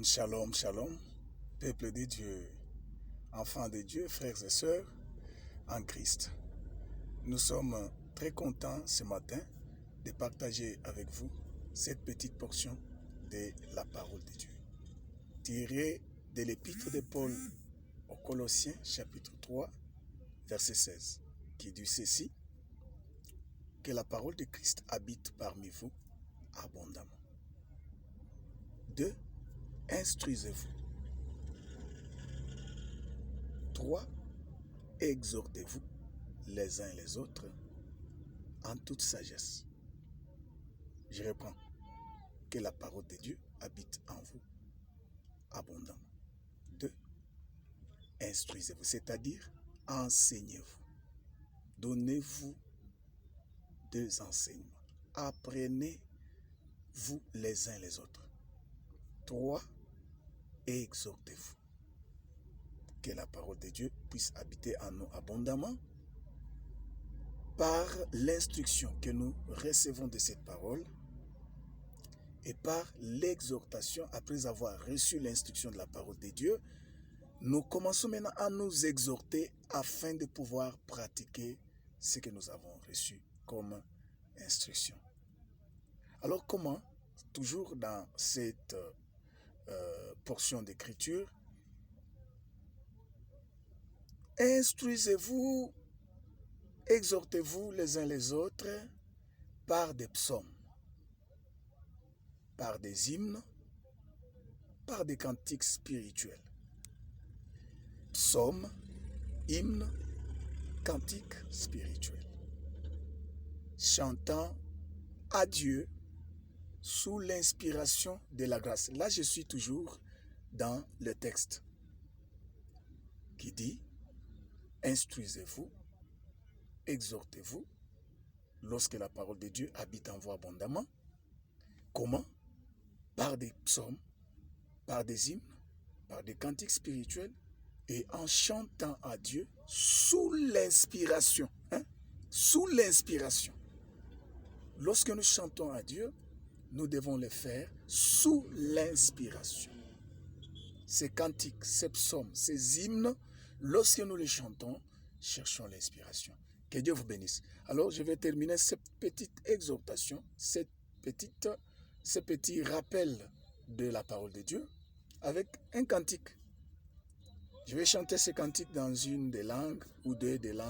Shalom, shalom, peuple de Dieu, enfants de Dieu, frères et sœurs en Christ. Nous sommes très contents ce matin de partager avec vous cette petite portion de la parole de Dieu, tirée de l'épître de Paul aux Colossiens, chapitre 3, verset 16, qui dit ceci: que la parole de Christ habite parmi vous abondamment. 2. Instruisez-vous. 3. Exhortez-vous les uns les autres en toute sagesse. Je reprends. Que la parole de Dieu habite en vous abondamment. 2. Instruisez-vous, c'est-à-dire enseignez-vous. Donnez-vous des enseignements. Apprenez-vous les uns les autres. 3. Exhortez-vous. Que la parole de Dieu puisse habiter en nous abondamment par l'instruction que nous recevons de cette parole et par l'exhortation. Après avoir reçu l'instruction de la parole de Dieu, nous commençons maintenant à nous exhorter afin de pouvoir pratiquer ce que nous avons reçu comme instruction. Alors comment, toujours dans cette portion d'écriture, instruisez-vous, exhortez-vous les uns les autres par des psaumes, par des hymnes, par des cantiques spirituels. Psaumes, hymnes, cantiques spirituels. Chantant à Dieu sous l'inspiration de la grâce. Là, je suis toujours dans le texte qui dit: instruisez-vous, exhortez-vous, lorsque la parole de Dieu habite en vous abondamment. Comment? Par des psaumes, par des hymnes, par des cantiques spirituels et en chantant à Dieu sous l'inspiration. Sous l'inspiration. Lorsque nous chantons à Dieu, nous devons le faire sous l'inspiration. Ces cantiques, ces psaumes, ces hymnes, lorsque nous les chantons, cherchons l'inspiration. Que Dieu vous bénisse. Alors, je vais terminer cette petite exhortation, ce petit rappel de la parole de Dieu avec un cantique. Je vais chanter ce cantique dans une des langues ou deux des langues